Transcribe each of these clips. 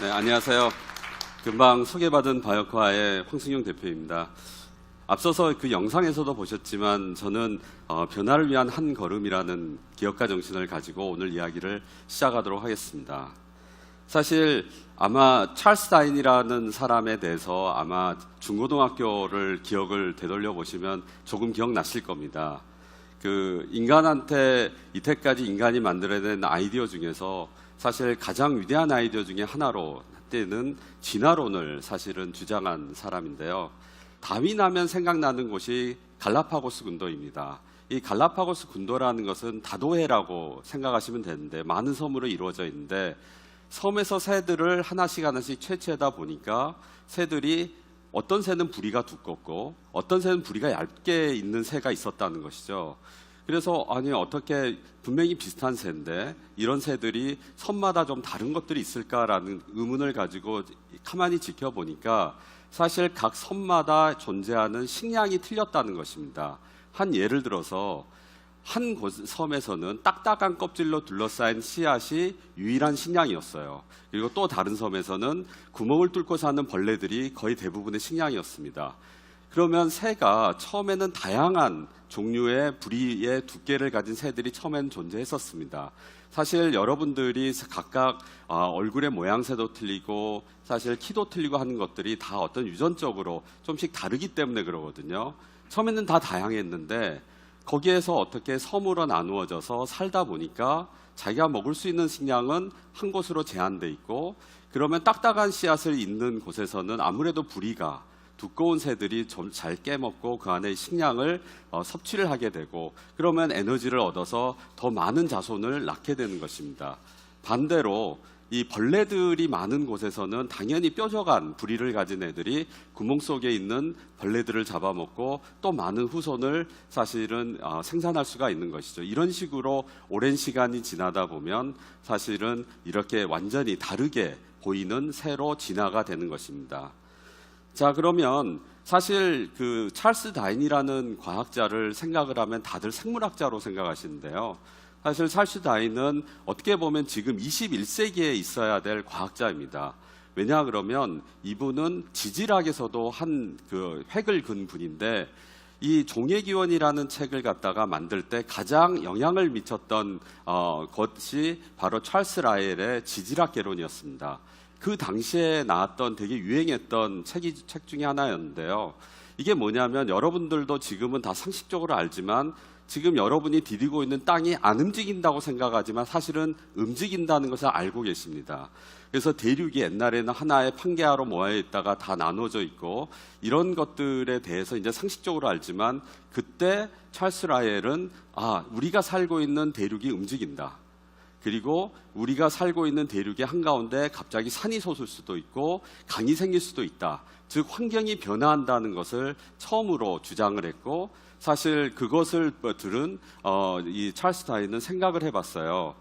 네, 안녕하세요. 금방 소개받은 바이오코아의 황승용 대표입니다. 앞서서 그 영상에서도 보셨지만 저는 변화를 위한 한 걸음이라는 기업가 정신을 가지고 오늘 이야기를 시작하도록 하겠습니다. 사실 아마 찰스 다인이라는 사람에 대해서 아마 중고등학교를 기억을 되돌려 보시면 조금 기억나실 겁니다. 그 인간한테 이때까지 인간이 만들어낸 아이디어 중에서 사실 가장 위대한 아이디어 중에 하나로 때는 진화론을 사실은 주장한 사람인데요. 다윈하면 생각나는 곳이 갈라파고스 군도입니다. 이 갈라파고스 군도라는 것은 다도해라고 생각하시면 되는데 많은 섬으로 이루어져 있는데 섬에서 새들을 하나씩 채취하다 보니까 새들이 어떤 새는 부리가 두껍고 어떤 새는 부리가 얇게 있는 새가 있었다는 것이죠. 그래서 아니 어떻게 분명히 비슷한 새인데 이런 새들이 섬마다 좀 다른 것들이 있을까라는 의문을 가지고 가만히 지켜보니까 사실 각 섬마다 존재하는 식량이 틀렸다는 것입니다. 한 예를 들어서 한 섬에서는 딱딱한 껍질로 둘러싸인 씨앗이 유일한 식량이었어요. 그리고 또 다른 섬에서는 구멍을 뚫고 사는 벌레들이 거의 대부분의 식량이었습니다. 그러면 새가 처음에는 다양한 종류의 부리의 두께를 가진 새들이 처음에는 존재했었습니다. 사실 여러분들이 각각 얼굴의 모양새도 틀리고 사실 키도 틀리고 하는 것들이 다 어떤 유전적으로 좀씩 다르기 때문에 그러거든요. 처음에는 다 다양했는데 거기에서 어떻게 섬으로 나누어져서 살다 보니까 자기가 먹을 수 있는 식량은 한 곳으로 제한돼 있고 그러면 딱딱한 씨앗을 잇는 곳에서는 아무래도 부리가 두꺼운 새들이 좀 잘 깨먹고 그 안에 식량을 섭취를 하게 되고 그러면 에너지를 얻어서 더 많은 자손을 낳게 되는 것입니다. 반대로 이 벌레들이 많은 곳에서는 당연히 뾰족한 부리를 가진 애들이 구멍 속에 있는 벌레들을 잡아먹고 또 많은 후손을 사실은 생산할 수가 있는 것이죠. 이런 식으로 오랜 시간이 지나다 보면 사실은 이렇게 완전히 다르게 보이는 새로 진화가 되는 것입니다. 자, 그러면 사실 그 찰스 다인이라는 과학자를 생각을 하면 다들 생물학자로 생각하시는데요. 사실 찰스 다인은 어떻게 보면 지금 21세기에 있어야 될 과학자입니다. 왜냐 그러면 이분은 지질학에서도 한 그 획을 그은 분인데 이 종의기원이라는 책을 갖다가 만들 때 가장 영향을 미쳤던 것이 바로 찰스 라웰의 지질학 개론이었습니다. 그 당시에 나왔던 되게 유행했던 책 중에 하나였는데요. 이게 뭐냐면 여러분들도 지금은 다 상식적으로 알지만 지금 여러분이 디디고 있는 땅이 안 움직인다고 생각하지만 사실은 움직인다는 것을 알고 계십니다. 그래서 대륙이 옛날에는 하나의 판게아로 모여 있다가 다 나눠져 있고 이런 것들에 대해서 이제 상식적으로 알지만 그때 찰스 라웰은 우리가 살고 있는 대륙이 움직인다. 그리고 우리가 살고 있는 대륙의 한가운데 갑자기 산이 솟을 수도 있고 강이 생길 수도 있다. 즉 환경이 변화한다는 것을 처음으로 주장을 했고 사실 그것을 들은 이 찰스 다인은 생각을 해봤어요.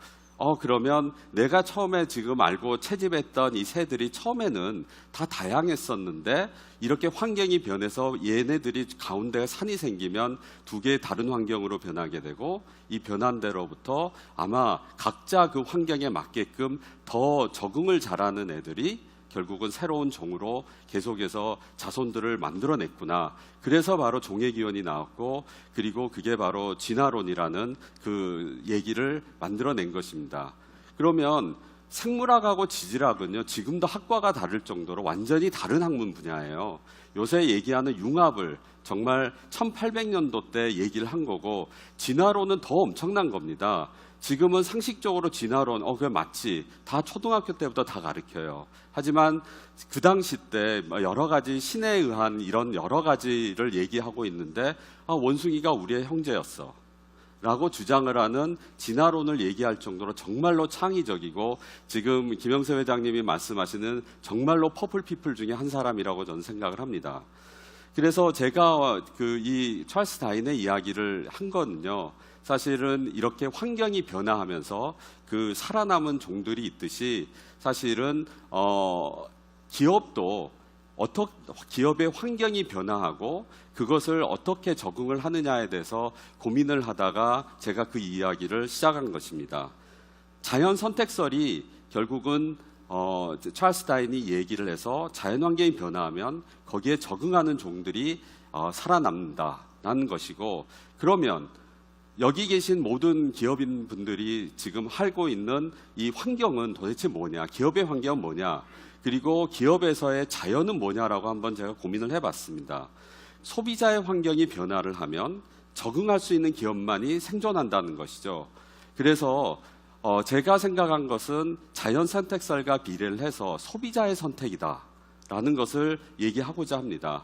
그러면 내가 처음에 지금 알고 채집했던 이 새들이 처음에는 다 다양했었는데 이렇게 환경이 변해서 얘네들이 가운데 산이 생기면 두 개의 다른 환경으로 변하게 되고 이 변한 대로부터 아마 각자 그 환경에 맞게끔 더 적응을 잘하는 애들이 결국은 새로운 종으로 계속해서 자손들을 만들어냈구나. 그래서 바로 종의기원이 나왔고 그리고 그게 바로 진화론이라는 그 얘기를 만들어낸 것입니다. 그러면 생물학하고 지질학은요 지금도 학과가 다를 정도로 완전히 다른 학문 분야예요. 요새 얘기하는 융합을 정말 1800년도 때 얘기를 한 거고 진화론은 더 엄청난 겁니다. 지금은 상식적으로 진화론, 그게 맞지. 다 초등학교 때부터 다 가르쳐요. 하지만 그 당시 때 여러 가지 신에 의한 이런 여러 가지를 얘기하고 있는데 원숭이가 우리의 형제였어. 라고 주장을 하는 진화론을 얘기할 정도로 정말로 창의적이고 지금 김영세 회장님이 말씀하시는 정말로 퍼플피플 중에 한 사람이라고 저는 생각을 합니다. 그래서 제가 이 찰스 다인의 이야기를 한 거는요. 사실은 이렇게 환경이 변화하면서 그 살아남은 종들이 있듯이 사실은 기업도 기업의 환경이 변화하고 그것을 어떻게 적응을 하느냐에 대해서 고민을 하다가 제가 그 이야기를 시작한 것입니다. 자연 선택설이 결국은 찰스 다윈이 얘기를 해서 자연환경이 변화하면 거기에 적응하는 종들이 살아남는다라는 것이고, 그러면 여기 계신 모든 기업인 분들이 지금 살고 있는 이 환경은 도대체 뭐냐, 기업의 환경은 뭐냐, 그리고 기업에서의 자연은 뭐냐라고 한번 제가 고민을 해봤습니다. 소비자의 환경이 변화를 하면 적응할 수 있는 기업만이 생존한다는 것이죠. 그래서 제가 생각한 것은 자연 선택설과 비례를 해서 소비자의 선택이다라는 것을 얘기하고자 합니다.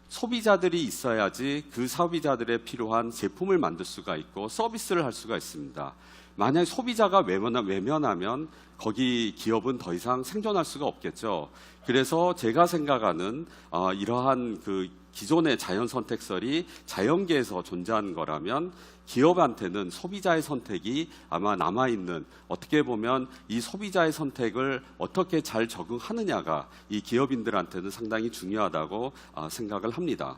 소비자들이 있어야지 그 소비자들의 필요한 제품을 만들 수가 있고 서비스를 할 수가 있습니다. 만약 소비자가 외면하면 거기 기업은 더 이상 생존할 수가 없겠죠. 그래서 제가 생각하는 이러한 그 기존의 자연 선택설이 자연계에서 존재하는 거라면 기업한테는 소비자의 선택이 아마 남아있는, 어떻게 보면 이 소비자의 선택을 어떻게 잘 적응하느냐가 이 기업인들한테는 상당히 중요하다고 생각을 합니다.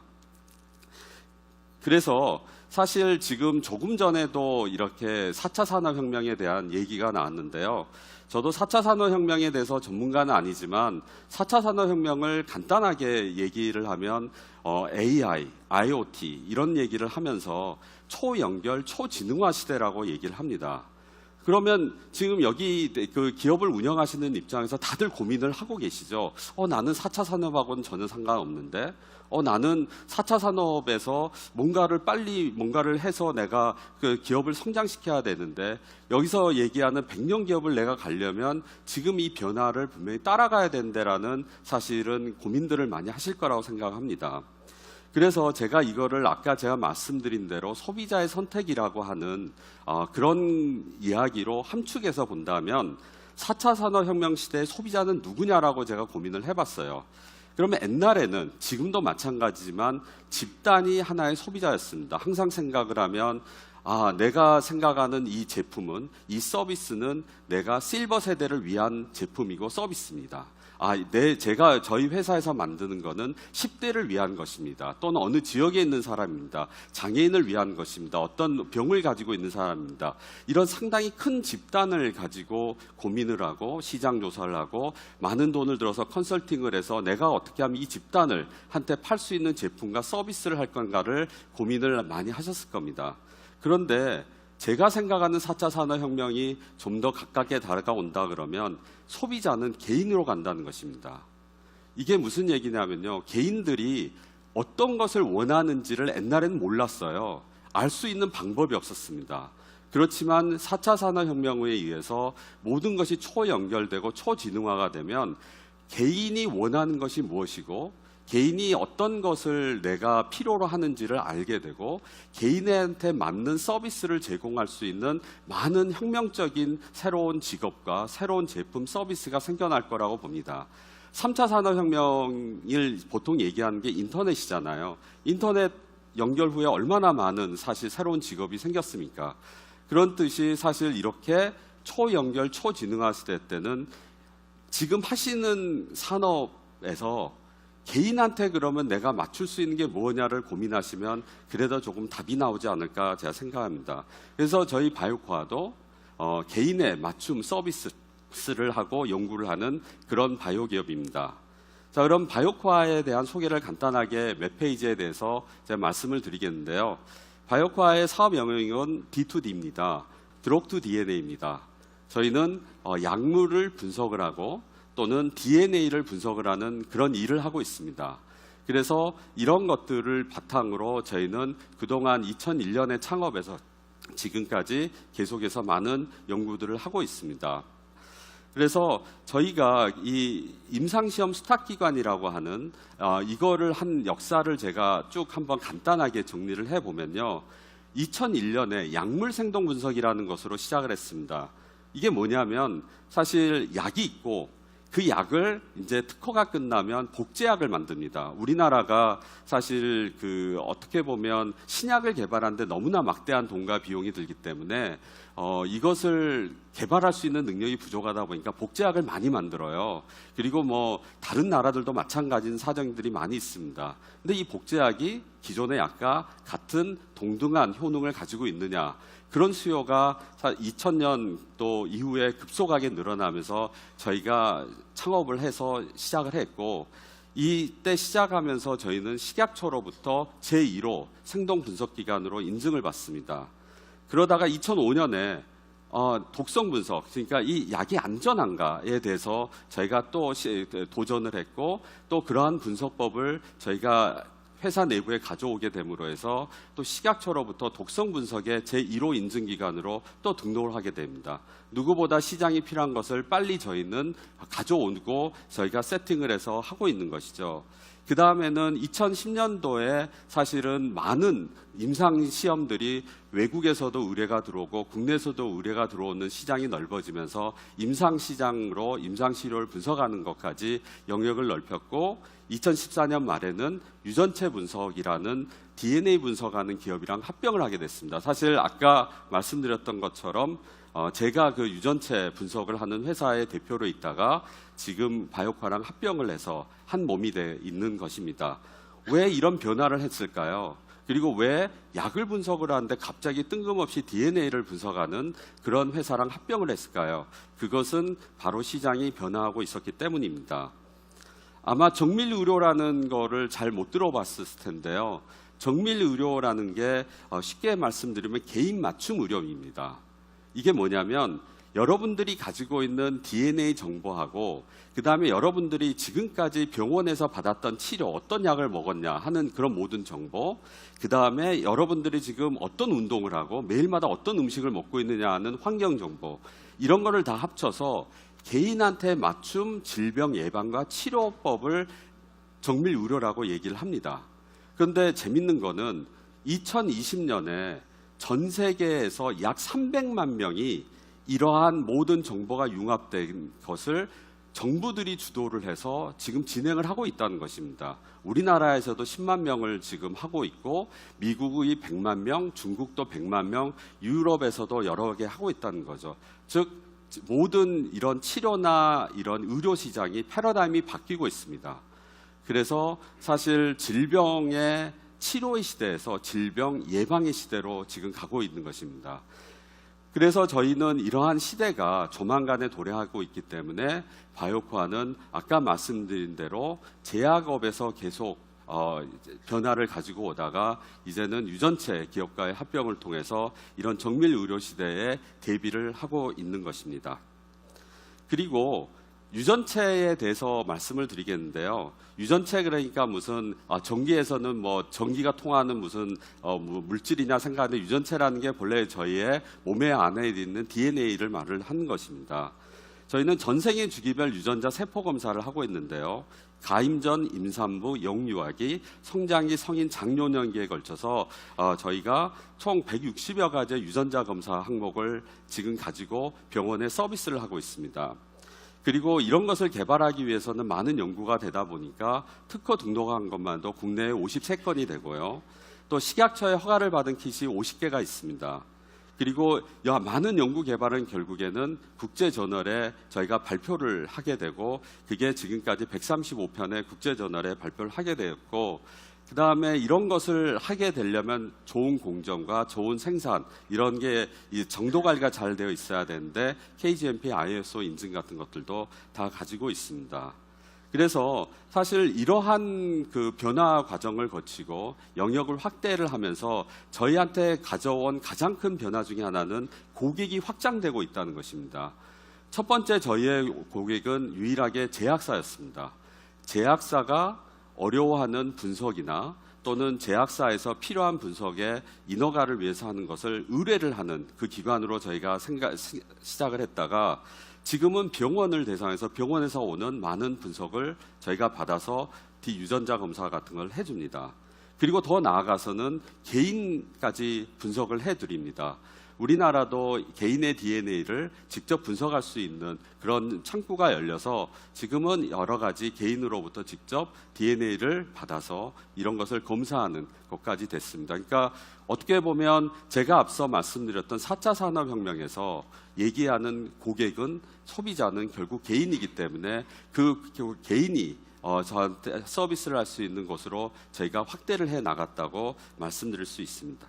그래서 사실 지금 조금 전에도 이렇게 4차 산업혁명에 대한 얘기가 나왔는데요. 저도 4차 산업혁명에 대해서 전문가는 아니지만 4차 산업혁명을 간단하게 얘기를 하면 AI, IoT 이런 얘기를 하면서 초연결, 초지능화 시대라고 얘기를 합니다. 그러면 지금 여기 그 기업을 운영하시는 입장에서 다들 고민을 하고 계시죠. 나는 4차 산업하고는 전혀 상관없는데, 나는 4차 산업에서 뭔가를 해서 내가 그 기업을 성장시켜야 되는데, 여기서 얘기하는 100년 기업을 내가 가려면 지금 이 변화를 분명히 따라가야 된다라는 사실은 고민들을 많이 하실 거라고 생각합니다. 그래서 제가 이거를 아까 제가 말씀드린 대로 소비자의 선택이라고 하는 그런 이야기로 함축해서 본다면 4차 산업혁명 시대의 소비자는 누구냐라고 제가 고민을 해봤어요. 그러면 옛날에는, 지금도 마찬가지지만 집단이 하나의 소비자였습니다. 항상 생각을 하면 내가 생각하는 이 제품은, 이 서비스는 내가 실버 세대를 위한 제품이고 서비스입니다. 저희 회사에서 만드는 거는 10대를 위한 것입니다. 또는 어느 지역에 있는 사람입니다. 장애인을 위한 것입니다. 어떤 병을 가지고 있는 사람입니다. 이런 상당히 큰 집단을 가지고 고민을 하고 시장 조사를 하고 많은 돈을 들어서 컨설팅을 해서 내가 어떻게 하면 이 집단을 한테 팔 수 있는 제품과 서비스를 할 건가를 고민을 많이 하셨을 겁니다. 그런데 제가 생각하는 4차 산업혁명이 좀 더 가깝게 다가온다 그러면 소비자는 개인으로 간다는 것입니다. 이게 무슨 얘기냐면요, 개인들이 어떤 것을 원하는지를 옛날에는 몰랐어요. 알 수 있는 방법이 없었습니다. 그렇지만 4차 산업혁명에 의해서 모든 것이 초연결되고 초지능화가 되면 개인이 원하는 것이 무엇이고 개인이 어떤 것을 내가 필요로 하는지를 알게 되고 개인한테 맞는 서비스를 제공할 수 있는 많은 혁명적인 새로운 직업과 새로운 제품 서비스가 생겨날 거라고 봅니다. 3차 산업혁명을 보통 얘기하는 게 인터넷이잖아요. 인터넷 연결 후에 얼마나 많은 사실 새로운 직업이 생겼습니까? 그런 뜻이 사실 이렇게 초연결, 초지능화 시대 때는 지금 하시는 산업에서 개인한테 그러면 내가 맞출 수 있는 게 뭐냐를 고민하시면 그래도 조금 답이 나오지 않을까 제가 생각합니다. 그래서 저희 바이오코아도 개인의 맞춤 서비스를 하고 연구를 하는 그런 바이오 기업입니다. 자, 그럼 바이오코아에 대한 소개를 간단하게 몇 페이지에 대해서 제가 말씀을 드리겠는데요. 바이오코아의 사업 영역은 D2D입니다. 드럭 투 DNA입니다. 저희는 약물을 분석을 하고 또는 DNA를 분석을 하는 그런 일을 하고 있습니다. 그래서 이런 것들을 바탕으로 저희는 그동안 2001년에 창업해서 지금까지 계속해서 많은 연구들을 하고 있습니다. 그래서 저희가 이 임상시험 수탁기관이라고 하는 이거를 한 역사를 제가 쭉 한번 간단하게 정리를 해보면요. 2001년에 약물 생동 분석이라는 것으로 시작을 했습니다. 이게 뭐냐면 사실 약이 있고 그 약을 이제 특허가 끝나면 복제약을 만듭니다. 우리나라가 사실 어떻게 보면 신약을 개발하는데 너무나 막대한 돈과 비용이 들기 때문에 이것을 개발할 수 있는 능력이 부족하다 보니까 복제약을 많이 만들어요. 그리고 뭐 다른 나라들도 마찬가지인 사정들이 많이 있습니다. 근데 이 복제약이 기존의 약과 같은 동등한 효능을 가지고 있느냐? 그런 수요가 2000년 또 이후에 급속하게 늘어나면서 저희가 창업을 해서 시작을 했고, 이때 시작하면서 저희는 식약처로부터 제1호 생동 분석 기관으로 인증을 받습니다. 그러다가 2005년에 독성 분석, 그러니까 이 약이 안전한가에 대해서 저희가 또 도전을 했고, 또 그러한 분석법을 저희가 회사 내부에 가져오게 됨으로 해서 또 식약처로부터 독성 분석의 제1호 인증기관으로 또 등록을 하게 됩니다. 누구보다 시장이 필요한 것을 빨리 저희는 가져오고 저희가 세팅을 해서 하고 있는 것이죠. 그 다음에는 2010년도에 사실은 많은 임상 시험들이 외국에서도 의뢰가 들어오고 국내에서도 의뢰가 들어오는 시장이 넓어지면서 임상 시장으로 임상 시료를 분석하는 것까지 영역을 넓혔고, 2014년 말에는 유전체 분석이라는 DNA 분석하는 기업이랑 합병을 하게 됐습니다. 사실 아까 말씀드렸던 것처럼 제가 그 유전체 분석을 하는 회사의 대표로 있다가 지금 바이오카랑 합병을 해서 한 몸이 돼 있는 것입니다. 왜 이런 변화를 했을까요? 그리고 왜 약을 분석을 하는데 갑자기 뜬금없이 DNA를 분석하는 그런 회사랑 합병을 했을까요? 그것은 바로 시장이 변화하고 있었기 때문입니다. 아마 정밀의료라는 거를 잘 못 들어봤을 텐데요. 정밀의료라는 게 쉽게 말씀드리면 개인 맞춤 의료입니다. 이게 뭐냐면 여러분들이 가지고 있는 DNA 정보하고 그 다음에 여러분들이 지금까지 병원에서 받았던 치료, 어떤 약을 먹었냐 하는 그런 모든 정보, 그 다음에 여러분들이 지금 어떤 운동을 하고 매일마다 어떤 음식을 먹고 있느냐 하는 환경 정보, 이런 거를 다 합쳐서 개인한테 맞춤 질병 예방과 치료법을 정밀의료라고 얘기를 합니다. 그런데 재밌는 거는 2020년에 전 세계에서 약 300만 명이 이러한 모든 정보가 융합된 것을 정부들이 주도를 해서 지금 진행을 하고 있다는 것입니다. 우리나라에서도 10만 명을 지금 하고 있고, 미국이 100만 명, 중국도 100만 명, 유럽에서도 여러 개 하고 있다는 거죠. 즉 모든 이런 치료나 이런 의료 시장이 패러다임이 바뀌고 있습니다. 그래서 사실 질병의 치료의 시대에서 질병 예방의 시대로 지금 가고 있는 것입니다. 그래서 저희는 이러한 시대가 조만간에 도래하고 있기 때문에 바이오코아는 아까 말씀드린 대로 제약업에서 계속 변화를 가지고 오다가 이제는 유전체 기업과의 합병을 통해서 이런 정밀 의료 시대에 대비를 하고 있는 것입니다. 그리고 유전체에 대해서 말씀을 드리겠는데요. 유전체 그러니까 무슨 전기에서는 뭐 전기가 통하는 무슨 물질이냐 생각하는데, 유전체라는 게 본래 저희의 몸의 안에 있는 DNA를 말을 하는 것입니다. 저희는 전생의 주기별 유전자 세포 검사를 하고 있는데요. 가임전, 임산부, 영유아기, 성장기, 성인, 장년기에 걸쳐서 저희가 총 160여 가지의 유전자 검사 항목을 지금 가지고 병원에 서비스를 하고 있습니다. 그리고 이런 것을 개발하기 위해서는 많은 연구가 되다 보니까 특허 등록한 것만도 국내에 53건이 되고요. 또 식약처의 허가를 받은 킷이 50개가 있습니다. 그리고 많은 연구 개발은 결국에는 국제저널에 저희가 발표를 하게 되고, 그게 지금까지 135편의 국제저널에 발표를 하게 되었고, 그 다음에 이런 것을 하게 되려면 좋은 공정과 좋은 생산, 이런 게 정도 관리가 잘 되어 있어야 되는데 KGMP, ISO 인증 같은 것들도 다 가지고 있습니다. 그래서 사실 이러한 그 변화 과정을 거치고 영역을 확대를 하면서 저희한테 가져온 가장 큰 변화 중에 하나는 고객이 확장되고 있다는 것입니다. 첫 번째, 저희의 고객은 유일하게 제약사였습니다. 제약사가 어려워하는 분석이나 또는 제약사에서 필요한 분석에 인허가를 위해서 하는 것을 의뢰를 하는 그 기관으로 저희가 시작을 했다가, 지금은 병원을 대상해서 병원에서 오는 많은 분석을 저희가 받아서 유전자 검사 같은 걸 해줍니다. 그리고 더 나아가서는 개인까지 분석을 해드립니다. 우리나라도 개인의 DNA를 직접 분석할 수 있는 그런 창구가 열려서 지금은 여러 가지 개인으로부터 직접 DNA를 받아서 이런 것을 검사하는 것까지 됐습니다. 그러니까 어떻게 보면 제가 앞서 말씀드렸던 4차 산업혁명에서 얘기하는 고객은 소비자는 결국 개인이기 때문에 그 개인이 저한테 서비스를 할 수 있는 곳으로 저희가 확대를 해 나갔다고 말씀드릴 수 있습니다.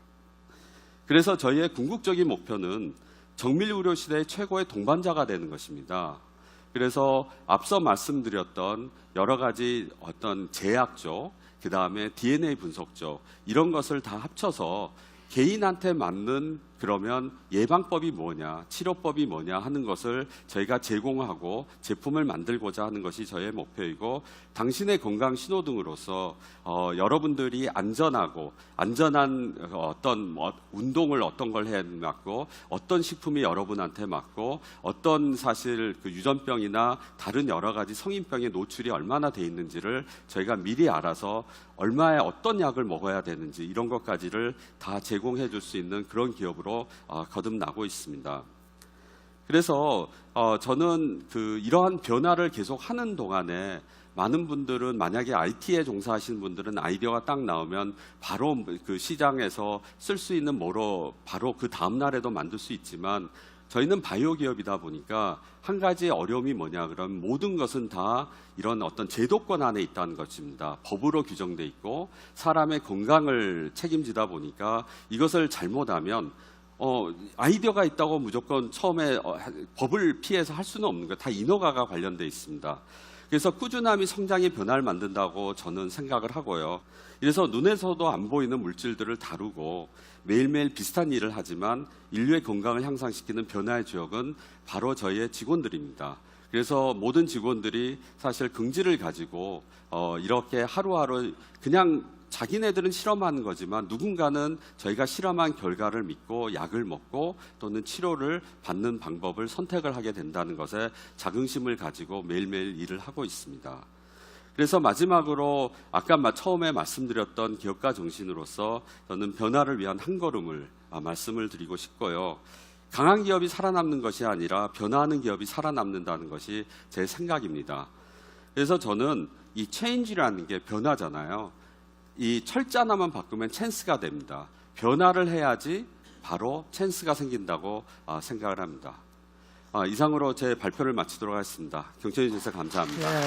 그래서 저희의 궁극적인 목표는 정밀 의료 시대의 최고의 동반자가 되는 것입니다. 그래서 앞서 말씀드렸던 여러 가지 어떤 제약적, 그 다음에 DNA 분석적 이런 것을 다 합쳐서 개인한테 맞는 그러면 예방법이 뭐냐, 치료법이 뭐냐 하는 것을 저희가 제공하고 제품을 만들고자 하는 것이 저희의 목표이고, 당신의 건강 신호등으로서 여러분들이 안전하고 안전한 어떤 운동을 어떤 걸 해 맞고 어떤 식품이 여러분한테 맞고 어떤 사실 그 유전병이나 다른 여러 가지 성인병의 노출이 얼마나 돼 있는지를 저희가 미리 알아서 얼마에 어떤 약을 먹어야 되는지 이런 것까지를 다 제공해 줄 수 있는 그런 기업으로 거듭나고 있습니다. 그래서 저는 이러한 변화를 계속 하는 동안에 많은 분들은 만약에 IT에 종사하시는 분들은 아이디어가 딱 나오면 바로 그 시장에서 쓸 수 있는 뭐로 바로 그 다음 날에도 만들 수 있지만, 저희는 바이오 기업이다 보니까 한 가지 어려움이 뭐냐 그러면 모든 것은 다 이런 어떤 제도권 안에 있다는 것입니다. 법으로 규정돼 있고 사람의 건강을 책임지다 보니까 이것을 잘못하면 아이디어가 있다고 무조건 처음에 법을 피해서 할 수는 없는 거예요. 다 인허가가 관련돼 있습니다. 그래서 꾸준함이 성장의 변화를 만든다고 저는 생각을 하고요. 그래서 눈에서도 안 보이는 물질들을 다루고 매일매일 비슷한 일을 하지만 인류의 건강을 향상시키는 변화의 주역은 바로 저희의 직원들입니다. 그래서 모든 직원들이 사실 긍지를 가지고 이렇게 하루하루 그냥 자기네들은 실험하는 거지만 누군가는 저희가 실험한 결과를 믿고 약을 먹고 또는 치료를 받는 방법을 선택을 하게 된다는 것에 자긍심을 가지고 매일매일 일을 하고 있습니다. 그래서 마지막으로 아까 처음에 말씀드렸던 기업가 정신으로서 저는 변화를 위한 한 걸음을 말씀을 드리고 싶고요. 강한 기업이 살아남는 것이 아니라 변화하는 기업이 살아남는다는 것이 제 생각입니다. 그래서 저는 이 체인지라는 게 변화잖아요. 이 철자 하나만 바꾸면 찬스가 됩니다. 변화를 해야지 바로 찬스가 생긴다고 생각을 합니다. 이상으로 제 발표를 마치도록 하겠습니다. 경청해 주셔서 감사합니다. 네.